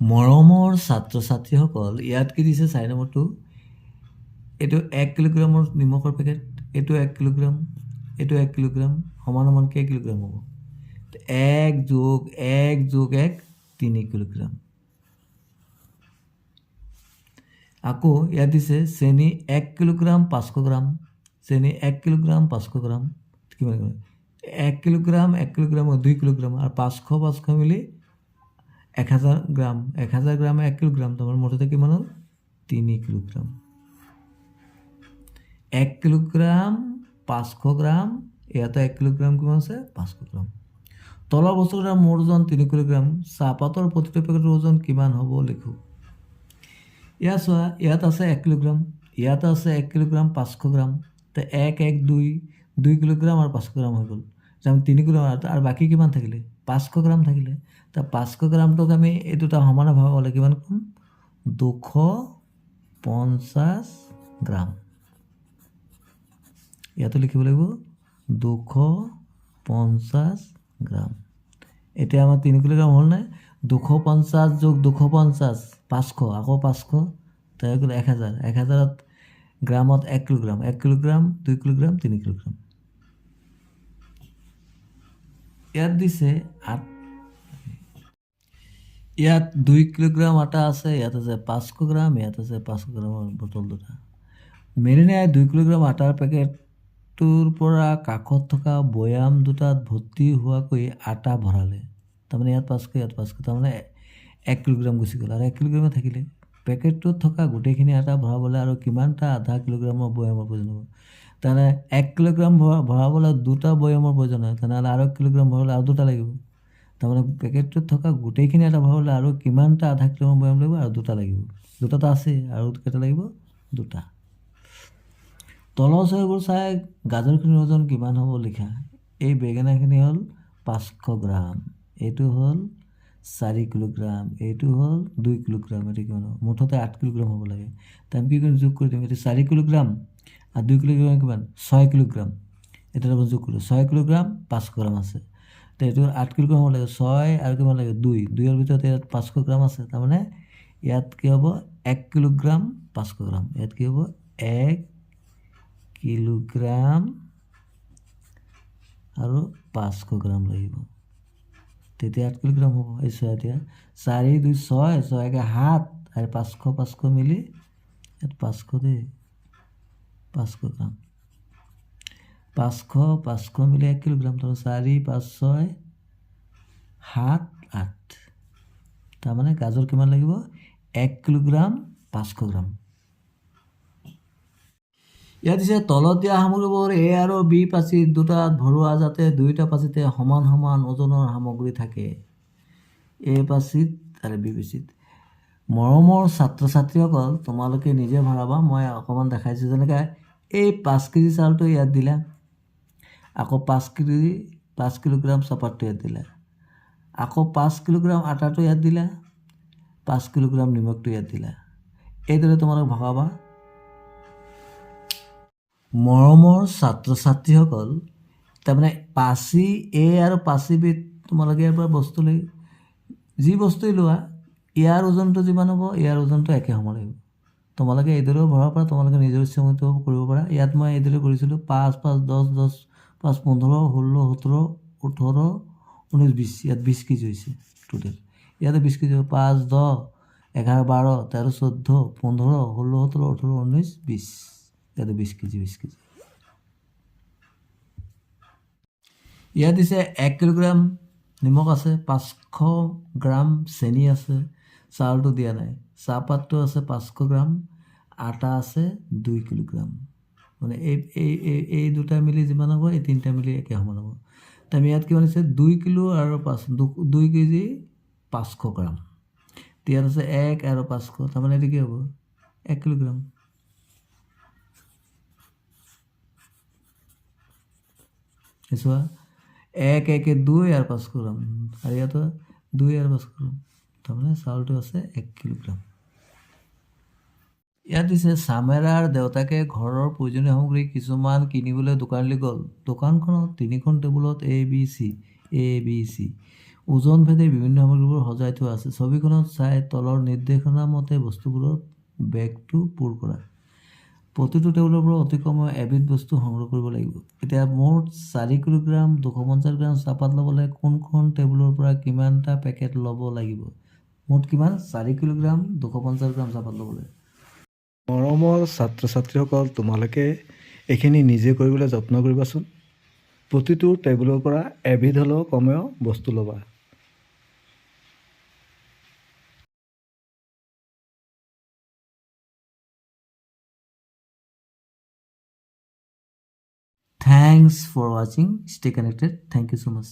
মৰমৰ ছাত্ৰ ছাত্ৰীসকল, ইয়াত কি দিছে 4 নম্বৰটো, এইটো 1 কিলোগ্ৰামৰ নিমখৰ পেকেট, এইটো 1 কিলোগ্ৰাম, এইটো 1 কিলোগ্ৰাম, সমান কেই কিলোগ্ৰাম হ'ব? 1 যোগ 1 যোগ 1 3 কিলোগ্ৰাম। আকৌ ইয়াত দিছে চেনি 1 কিলোগ্ৰাম 500 গ্ৰাম, চেনি 1 কিলোগ্ৰাম 500 গ্ৰাম, কিমান গ্ৰাম? 1 কিলোগ্ৰাম 1 কিলোগ্ৰাম 2 কিলোগ্ৰাম, আৰু 500 মিলি 1000 গ্ৰাম, 1000 গ্ৰাম 1 কিলোগ্ৰাম, তাৰমানে মুঠতে কিমান হ'ল? 3 কিলোগ্ৰাম। 1 কিলোগ্ৰাম 500 গ্ৰাম, ইয়াতে 1 কিলোগ্ৰাম কিমান আছে? 500 গ্ৰাম। তলৰ বস্তুকেইটাৰ মুঠ ওজন 3 কিলোগ্ৰাম, চাহপাতৰ প্ৰতিটো পেকেটৰ ওজন কিমান হ'ব লিখোঁ। ইয়াত চোৱা, ইয়াত আছে 1 কিলোগ্ৰাম, ইয়াত আছে 1 কিলোগ্ৰাম 500 গ্ৰাম, তো 1 1 2 কিলোগ্ৰাম আৰু 500 গ্ৰাম হৈ গ'ল। আমি 3 কিলোগ্ৰাম আৰু বাকী কিমান থাকিলে? 500 গ্ৰাম থাকিলে। তো 500 গ্ৰামটোক আমি এই দুটা সমানে ভগাব হ'লে কিমান ক'ম? 250 গ্ৰাম। ইয়াতো লিখিব লাগিব 250 গ্ৰাম। এতিয়া আমাৰ 3 কিলোগ্ৰাম হ'ল নাই? 250 যোগ 250, 500, আকৌ 500, তাৰ 1000, 1000 গ্ৰামত 1 কিলোগ্ৰাম, 1 কিলোগ্ৰাম 2 কিলোগ্ৰাম 3 কিলোগ্ৰাম। ইয়াত দিছে ইয়াত 2 কিলোগ্ৰাম আটা আছে, ইয়াত আছে 500 গ্ৰাম, ইয়াত আছে 500 গ্ৰামৰ বটল দুটা। মেৰিনাই 2 কিলোগ্ৰাম আটাৰ পেকেটটোৰ পৰা কাষত থকা বৈয়াম দুটাত ভৰ্তি হোৱাকৈ আটা ভৰালে। তাৰমানে ইয়াত 500, ইয়াত 500, তাৰমানে 1 কিলোগ্ৰাম গুচি গ'ল, আৰু 1 কিলোগ্ৰামে থাকিলে। পেকেটটোত থকা গোটেইখিনি আটা ভৰাবলৈ আৰু কিমানটা আধা কিলোগ্ৰামৰ বৈয়ামৰ প্ৰয়োজন হ'ব? তাৰমানে 1 কিলোগ্ৰাম ভৰাবলৈ 2টা বৈয়ামৰ প্ৰয়োজন হয়, তেনেহ'লে আৰু 1 কিলোগ্ৰাম ভৰাবলৈ আৰু 2টা লাগিব। তাৰমানে পেকেটটোত থকা গোটেইখিনি আটা ভৰাবলৈ আৰু কিমানটা আধা কিলোগ্ৰাম বৈয়াম লাগিব? আৰু 2টা লাগিব। 2টাটো আছেই, আৰু কেইটা লাগিব? 2টা। তলৰ ছবিবোৰ চাই গাজৰখিনিৰ ওজন কিমান হ'ব লিখা। এই বেঙেনাখিনি হ'ল 500 গ্ৰাম, এইটো হ'ল 4 কিলোগ্ৰাম, এইটো হ'ল 2 কিলোগ্ৰাম, এইটো কিমান হ'ব? মুঠতে 8 কিলোগ্ৰাম হ'ব লাগে। তাৰ আমি কি কৰিম? যোগ কৰি দিম। এইটো 4 কিলোগ্ৰাম আৰু 2 কিলোগ্ৰাম কিমান? 6 কিলোগ্ৰাম। এটা যোগ কৰিলোঁ, 6 কিলোগ্ৰাম 500 গ্ৰাম আছে, তো এইটো 8 কিলোগ্ৰাম হ'ব লাগে। 6 আৰু কিমান লাগে? 2, 2ৰ ভিতৰত ইয়াত 500 গ্ৰাম আছে, তাৰমানে ইয়াত কি হ'ব? 1 কিলোগ্ৰাম 500 গ্ৰাম, ইয়াত কি হ'ব? 1 কিলোগ্ৰাম আৰু 500 গ্ৰাম লাগিব, তেতিয়া 8 কিলোগ্ৰাম হ'ব। এই চোৱা, এতিয়া 4 2 6, 6 1 7, আৰু 500 500 মিলি ইয়াত 500 দেই, 500 গ্ৰাম, 500 500 মিলি 1 কিলোগ্ৰাম, তাৰমানে 4 5 6 7 8, তাৰমানে গাজৰ কিমান লাগিব? 1 কিলোগ্ৰাম 500 গ্ৰাম। ইয়াত দিছে তলত দিয়া সামগ্ৰীবোৰ A আৰু B পাচিত দুটাত ভৰোৱা যাতে দুয়োটা পাচিতে সমান সমান ওজনৰ সামগ্ৰী থাকে। A পাচিত আৰু B পাচিত। মৰমৰ ছাত্ৰ ছাত্ৰীসকল, তোমালোকে নিজে ভৰাবা, মই অকণমান দেখাইছোঁ। যেনেকৈ এই 5 কেজি চাউলটো ইয়াত দিলা, আকৌ 5 কিলোগ্ৰাম চাহপাতটো ইয়াত দিলা, আকৌ 5 কিলোগ্ৰাম আটাটো ইয়াত দিলা, 5 কিলোগ্ৰাম নিমখটো ইয়াত দিলা। এইদৰে তোমালোকে ভগাবা। মৰমৰ ছাত্ৰ ছাত্ৰীসকল, তাৰমানে পাচি A আৰু পাচি B, তোমালোকে ইয়াৰ পৰা বস্তু লৈ যি বস্তুৱেই লোৱা, ইয়াৰ ওজনটো যিমান হ'ব ইয়াৰ ওজনটো একে হ'ব লাগিব। তোমালোকে এইদৰেও ভৰাব পাৰা, তোমালোকে নিজৰ ইচ্ছামতে কৰিব পাৰা। ইয়াত মই এইদৰে কৰিছিলোঁ, 5 5 10 10 5 15 16 17 18 19 20, ইয়াত 20 কেজি হৈছে টোটেল। ইয়াতে 20 কেজি হ'ব, 5 10 11 12 13 14 15 16 17 18 19 20, ইয়াতে 20 কেজি 20 কেজি। ইয়াত দিছে 1 কিলোগ্ৰাম নিমখ আছে, 500 গ্ৰাম চেনি আছে, চাউলটো দিয়া নাই, চাহপাতটো আছে 500 গ্ৰাম, আটা আছে 2 কিলোগ্ৰাম। মানে এই দুটা মিলি যিমান হ'ব, এই তিনিটা মিলি একে সমান হ'ব। তাৰমানে ইয়াত কিমান আছে? 2 কিলো আৰু 2 কেজি 500 গ্ৰাম। ইয়াত আছে 1 আৰু 500, তাৰমানে এইটো কি হ'ব? 1 কিলোগ্ৰাম। চোৱা, 1 1 2 আৰু 500 গ্ৰাম, আৰু ইয়াতো 2 আৰু 500 গ্ৰাম, তাৰমানে চাউলটো আছে 1 কিলোগ্ৰাম। ইয়াত দিছে চামেৰাৰ দেউতাকে ঘৰৰ প্ৰয়োজনীয় সামগ্ৰী কিছুমান কিনিবলৈ দোকানলৈ গ'ল। দোকানখনত 3খন টেবুলত A B C ওজন ভেদে বিভিন্ন সামগ্ৰীবোৰ সজাই থোৱা আছে। ছবিখনত চাই তলৰ নিৰ্দেশনা মতে বস্তুবোৰৰ বেগটো পূৰ কৰা। প্ৰতিটো টেবুলৰ পৰা অতি কমেও এবিধ বস্তু সংগ্ৰহ কৰিব লাগিব। এতিয়া মুঠ 4 কিলোগ্ৰাম 250 গ্ৰাম চাহপাত ল'বলৈ কোনখন টেবুলৰ পৰা কিমানটা পেকেট ল'ব লাগিব? মুঠ কিমান? 4 কিলোগ্ৰাম 250 গ্ৰাম চাহপাত ল'বলৈ। মৰমৰ ছাত্ৰ ছাত্ৰীসকল, তোমালোকে এইখিনি নিজে কৰিবলৈ যত্ন কৰিবাচোন। প্ৰতিটো টেবুলৰ পৰা এবিধ হ'লেও কমেও বস্তু ল'বা। Thanks for watching. Stay connected. Thank you so much.